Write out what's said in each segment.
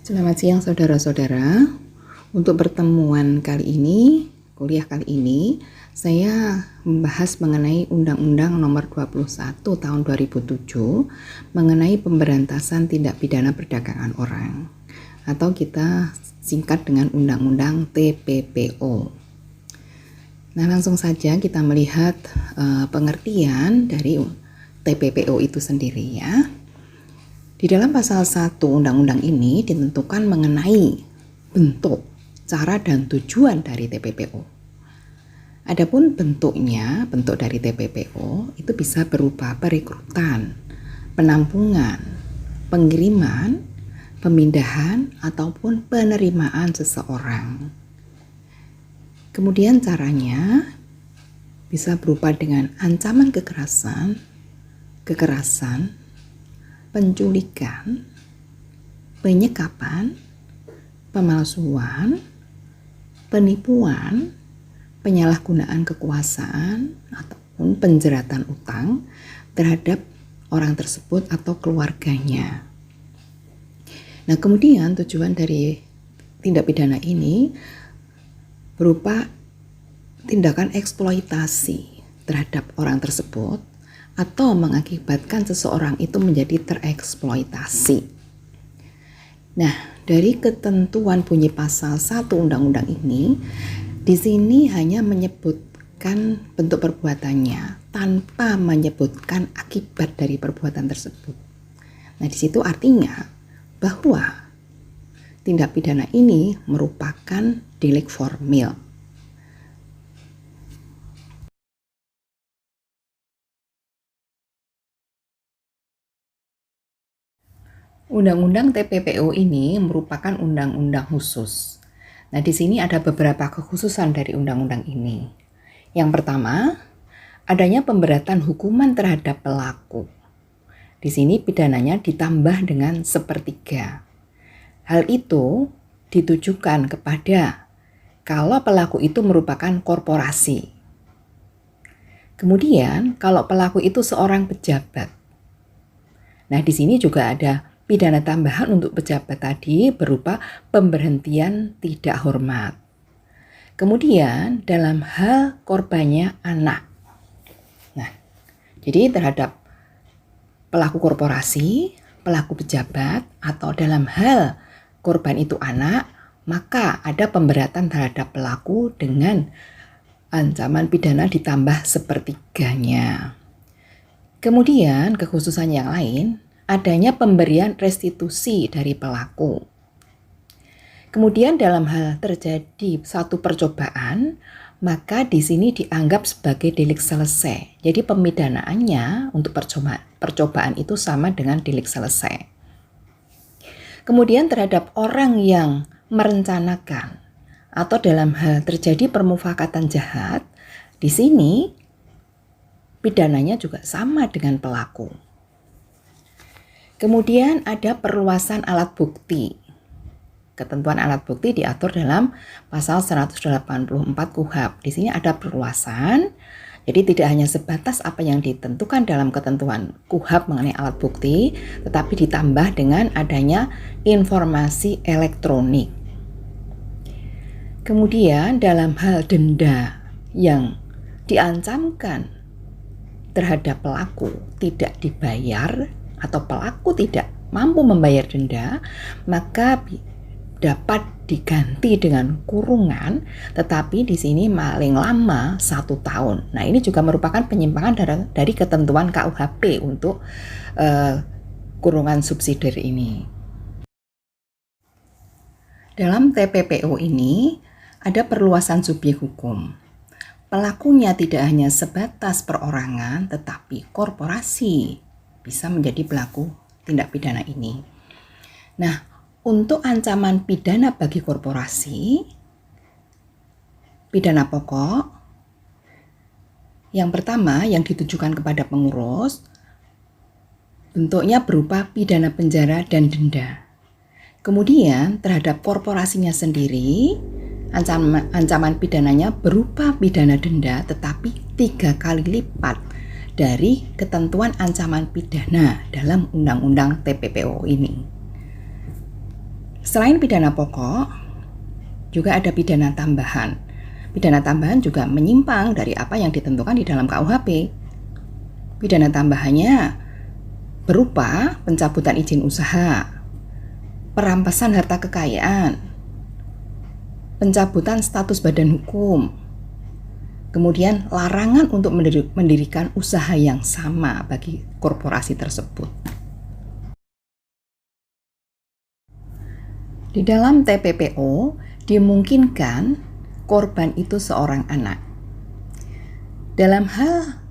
Selamat siang saudara-saudara. Untuk pertemuan kali ini, kuliah kali ini, saya membahas mengenai Undang-Undang Nomor 21 Tahun 2007 mengenai pemberantasan tindak pidana perdagangan orang, atau kita singkat dengan Undang-Undang TPPO. Nah, langsung saja kita melihat pengertian dari TPPO itu sendiri ya. Di dalam pasal 1 undang-undang ini ditentukan mengenai bentuk, cara dan tujuan dari TPPO. Adapun bentuk dari TPPO itu bisa berupa perekrutan, penampungan, pengiriman, pemindahan ataupun penerimaan seseorang. Kemudian caranya bisa berupa dengan ancaman kekerasan, penculikan, penyekapan, pemalsuan, penipuan, penyalahgunaan kekuasaan, ataupun penjeratan utang terhadap orang tersebut atau keluarganya. Nah, kemudian tujuan dari tindak pidana ini berupa tindakan eksploitasi terhadap orang tersebut atau mengakibatkan seseorang itu menjadi tereksploitasi. Nah, dari ketentuan bunyi pasal 1 undang-undang ini, di sini hanya menyebutkan bentuk perbuatannya tanpa menyebutkan akibat dari perbuatan tersebut. Nah, di situ artinya bahwa tindak pidana ini merupakan delik formil. Undang-undang TPPO ini merupakan undang-undang khusus. Nah, di sini ada beberapa kekhususan dari undang-undang ini. Yang pertama, adanya pemberatan hukuman terhadap pelaku. Di sini pidananya ditambah dengan 1/3. Hal itu ditujukan kepada kalau pelaku itu merupakan korporasi. Kemudian, kalau pelaku itu seorang pejabat. Nah, di sini juga ada pidana tambahan untuk pejabat tadi berupa pemberhentian tidak hormat. Kemudian dalam hal korbannya anak. Nah, jadi terhadap pelaku korporasi, pelaku pejabat, atau dalam hal korban itu anak, maka ada pemberatan terhadap pelaku dengan ancaman pidana ditambah 1/3-nya. Kemudian kekhususan yang lain, adanya pemberian restitusi dari pelaku. Kemudian dalam hal terjadi satu percobaan, maka di sini dianggap sebagai delik selesai. Jadi pemidanaannya untuk percobaan itu sama dengan delik selesai. Kemudian terhadap orang yang merencanakan atau dalam hal terjadi permufakatan jahat, di sini pidananya juga sama dengan pelaku. Kemudian ada perluasan alat bukti. Ketentuan alat bukti diatur dalam pasal 184 KUHP. Di sini ada perluasan. Jadi tidak hanya sebatas apa yang ditentukan dalam ketentuan KUHP mengenai alat bukti, tetapi ditambah dengan adanya informasi elektronik. Kemudian dalam hal denda yang diancamkan terhadap pelaku tidak dibayar atau pelaku tidak mampu membayar denda, maka dapat diganti dengan kurungan, tetapi di sini paling lama 1 tahun. Nah, ini juga merupakan penyimpangan dari ketentuan KUHP untuk kurungan subsidiar ini. Dalam TPPO ini ada perluasan subjek hukum. Pelakunya tidak hanya sebatas perorangan, tetapi korporasi bisa menjadi pelaku tindak pidana ini. Nah, untuk ancaman pidana bagi korporasi, pidana pokok, yang pertama yang ditujukan kepada pengurus, bentuknya berupa pidana penjara dan denda. Kemudian terhadap korporasinya sendiri, ancaman pidananya berupa pidana denda tetapi 3 kali lipat dari ketentuan ancaman pidana dalam Undang-Undang TPPO ini. Selain pidana pokok, juga ada pidana tambahan. Pidana tambahan juga menyimpang dari apa yang ditentukan di dalam KUHP. Pidana tambahannya berupa pencabutan izin usaha, perampasan harta kekayaan, pencabutan status badan hukum, kemudian larangan untuk mendirikan usaha yang sama bagi korporasi tersebut. Di dalam TPPO dimungkinkan korban itu seorang anak. Dalam hal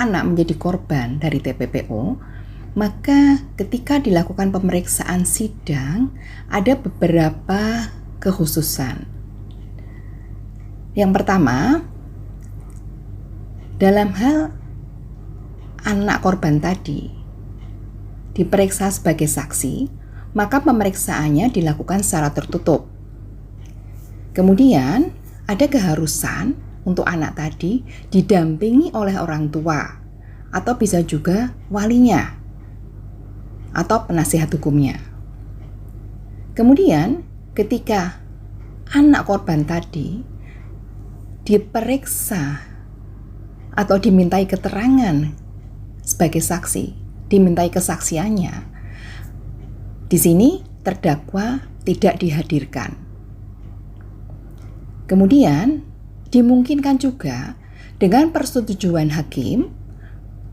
anak menjadi korban dari TPPO, maka ketika dilakukan pemeriksaan sidang ada beberapa kekhususan. Yang pertama, dalam hal anak korban tadi diperiksa sebagai saksi, maka pemeriksaannya dilakukan secara tertutup. Kemudian ada keharusan untuk anak tadi didampingi oleh orang tua atau bisa juga walinya atau penasihat hukumnya. Kemudian ketika anak korban tadi diperiksa atau dimintai keterangan sebagai saksi, dimintai kesaksiannya, di sini terdakwa tidak dihadirkan. Kemudian dimungkinkan juga dengan persetujuan hakim,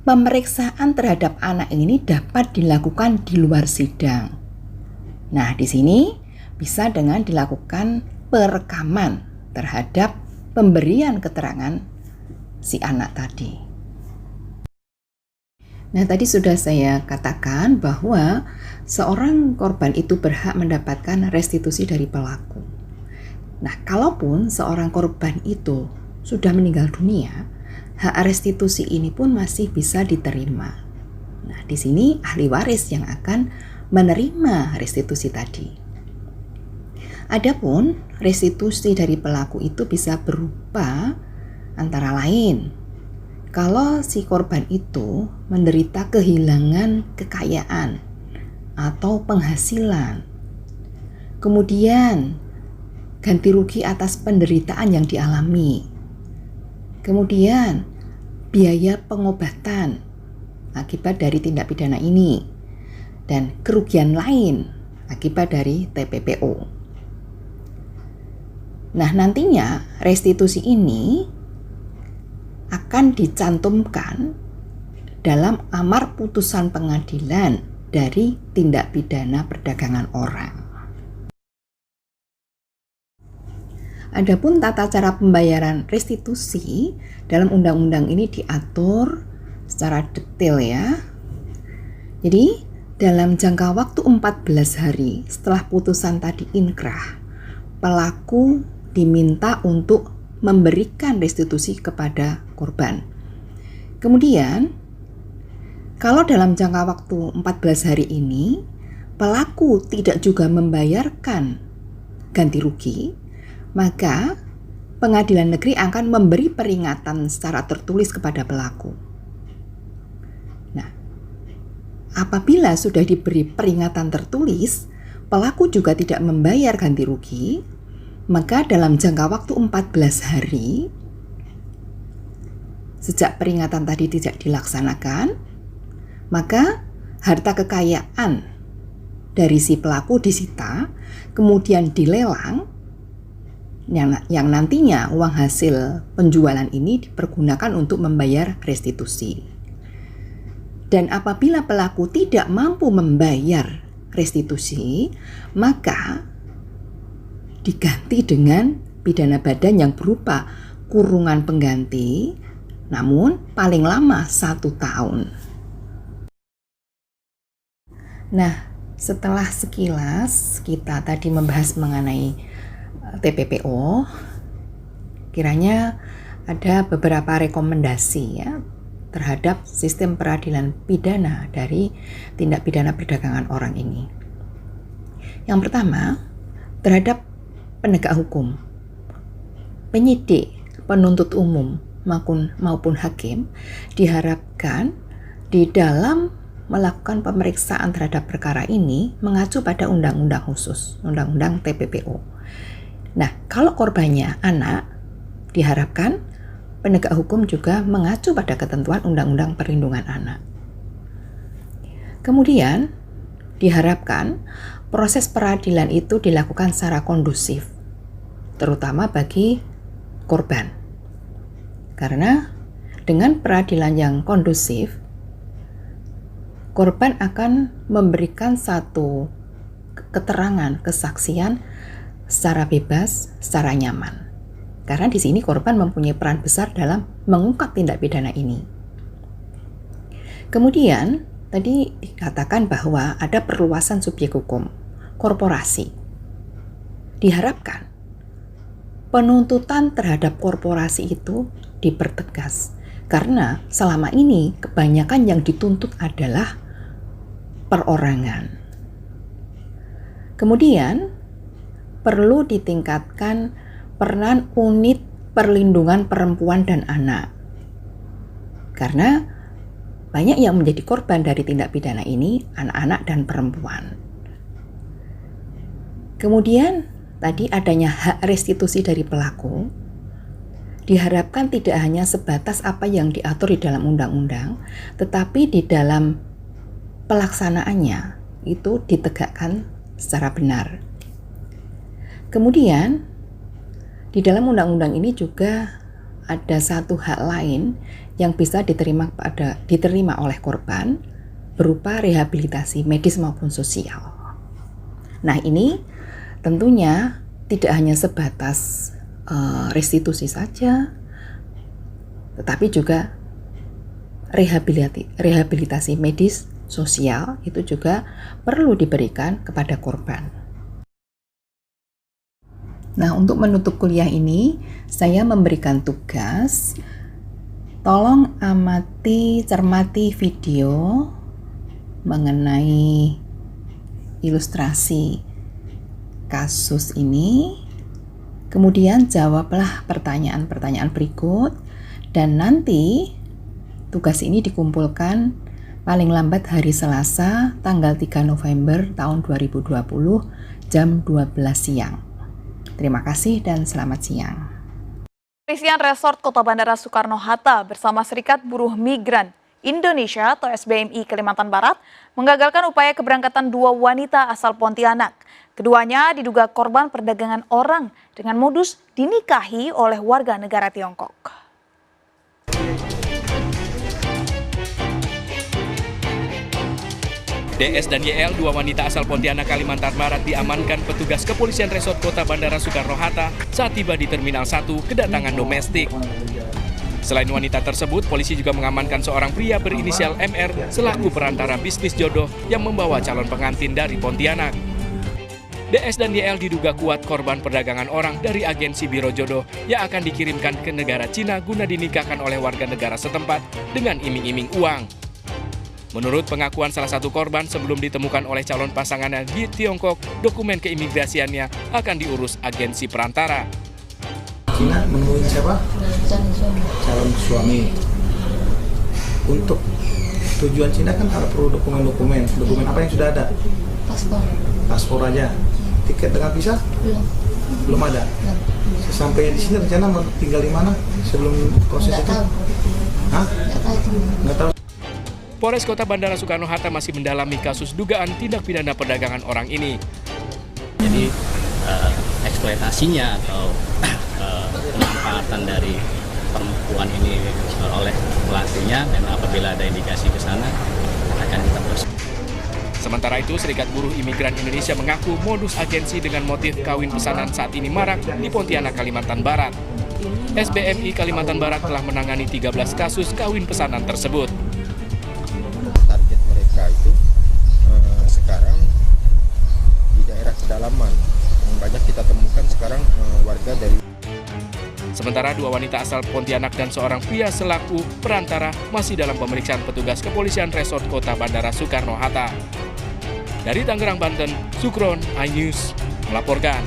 pemeriksaan terhadap anak ini dapat dilakukan di luar sidang. Nah, di sini bisa dengan dilakukan perekaman terhadap pemberian keterangan si anak tadi. Nah, tadi sudah saya katakan bahwa seorang korban itu berhak mendapatkan restitusi dari pelaku. Nah, kalaupun seorang korban itu sudah meninggal dunia, hak restitusi ini pun masih bisa diterima. Nah, di sini ahli waris yang akan menerima restitusi tadi. Adapun restitusi dari pelaku itu bisa berupa antara lain kalau si korban itu menderita kehilangan kekayaan atau penghasilan, kemudian ganti rugi atas penderitaan yang dialami, kemudian biaya pengobatan akibat dari tindak pidana ini, dan kerugian lain akibat dari TPPO. Nah, nantinya restitusi ini akan dicantumkan dalam amar putusan pengadilan dari tindak pidana perdagangan orang. Adapun tata cara pembayaran restitusi dalam undang-undang ini diatur secara detail ya. Jadi dalam jangka waktu 14 hari setelah putusan tadi inkrah, pelaku diminta untuk memberikan restitusi kepada korban. Kemudian, kalau dalam jangka waktu 14 hari ini, pelaku tidak juga membayarkan ganti rugi, maka pengadilan negeri akan memberi peringatan secara tertulis kepada pelaku. Nah, apabila sudah diberi peringatan tertulis, pelaku juga tidak membayar ganti rugi, maka dalam jangka waktu 14 hari sejak peringatan tadi tidak dilaksanakan, maka harta kekayaan dari si pelaku disita, kemudian dilelang, yang nantinya uang hasil penjualan ini dipergunakan untuk membayar restitusi. Dan apabila pelaku tidak mampu membayar restitusi, maka diganti dengan pidana badan yang berupa kurungan pengganti, namun paling lama 1 tahun. Nah, setelah sekilas kita tadi membahas mengenai TPPO, kiranya ada beberapa rekomendasi ya terhadap sistem peradilan pidana dari tindak pidana perdagangan orang ini. Yang pertama, terhadap penegak hukum, penyidik, penuntut umum maupun hakim diharapkan di dalam melakukan pemeriksaan terhadap perkara ini mengacu pada undang-undang khusus, undang-undang TPPO. Nah, kalau korbannya anak, diharapkan penegak hukum juga mengacu pada ketentuan Undang-Undang Perlindungan Anak. Kemudian, diharapkan proses peradilan itu dilakukan secara kondusif, terutama bagi korban. Karena dengan peradilan yang kondusif, korban akan memberikan satu keterangan, kesaksian secara bebas, secara nyaman. Karena di sini korban mempunyai peran besar dalam mengungkap tindak pidana ini. Kemudian, tadi dikatakan bahwa ada perluasan subjek hukum, korporasi. Diharapkan penuntutan terhadap korporasi itu dipertegas. Karena selama ini kebanyakan yang dituntut adalah perorangan. Kemudian, perlu ditingkatkan peran unit perlindungan perempuan dan anak. Karena banyak yang menjadi korban dari tindak pidana ini anak-anak dan perempuan. Kemudian, tadi adanya hak restitusi dari pelaku diharapkan tidak hanya sebatas apa yang diatur di dalam undang-undang, tetapi di dalam pelaksanaannya itu ditegakkan secara benar. Kemudian, di dalam undang-undang ini juga ada satu hak lain yang bisa diterima oleh korban berupa rehabilitasi medis maupun sosial. Nah, ini tentunya tidak hanya sebatas restitusi saja, tetapi juga rehabilitasi medis sosial itu juga perlu diberikan kepada korban. Nah, untuk menutup kuliah ini, saya memberikan tugas, tolong cermati video mengenai ilustrasi kasus ini, kemudian jawablah pertanyaan-pertanyaan berikut, dan nanti tugas ini dikumpulkan paling lambat hari Selasa tanggal 3 November tahun 2020 jam 12 siang. Terima kasih dan selamat siang. Kepolisian Resort Kota Bandara Soekarno-Hatta bersama Serikat Buruh Migran Indonesia atau SBMI Kalimantan Barat menggagalkan upaya keberangkatan 2 wanita asal Pontianak. Keduanya diduga korban perdagangan orang dengan modus dinikahi oleh warga negara Tiongkok. DS dan YL, 2 wanita asal Pontianak, Kalimantan Barat, diamankan petugas kepolisian Resort Kota Bandara Soekarno-Hatta saat tiba di Terminal 1 kedatangan domestik. Selain wanita tersebut, polisi juga mengamankan seorang pria berinisial MR selaku perantara bisnis jodoh yang membawa calon pengantin dari Pontianak. DS dan YL diduga kuat korban perdagangan orang dari agensi Biro Jodoh yang akan dikirimkan ke negara Cina guna dinikahkan oleh warga negara setempat dengan iming-iming uang. Menurut pengakuan salah satu korban, sebelum ditemukan oleh calon pasangannya di Tiongkok, dokumen keimigrasiannya akan diurus agensi perantara. Cina menemui siapa? Calon suami. Untuk tujuan Cina kan ada perlu dokumen-dokumen. Dokumen apa yang sudah ada? Paspor. Paspor aja. Tiket dengan visa? Belum ada. Sampai di sini rencana mau tinggal di mana sebelum proses Nggak itu? tahu. Hah? Nggak tahu. Polres Kota Bandara Soekarno-Hatta masih mendalami kasus dugaan tindak pidana perdagangan orang ini. Jadi eksploitasinya atau pemanfaatan dari perempuan ini oleh pelakunya, dan apabila ada indikasi ke sana akan kita proses. Sementara itu, Serikat Buruh Imigran Indonesia mengaku modus agensi dengan motif kawin pesanan saat ini marak di Pontianak, Kalimantan Barat. SBMI Kalimantan Barat telah menangani 13 kasus kawin pesanan tersebut. Target mereka itu sekarang di daerah pedalaman. Yang banyak kita temukan sekarang warga dari. Sementara 2 wanita asal Pontianak dan seorang pria selaku perantara masih dalam pemeriksaan petugas kepolisian Resort Kota Bandara Soekarno-Hatta. Dari Tangerang, Banten, Sukron, iNews melaporkan.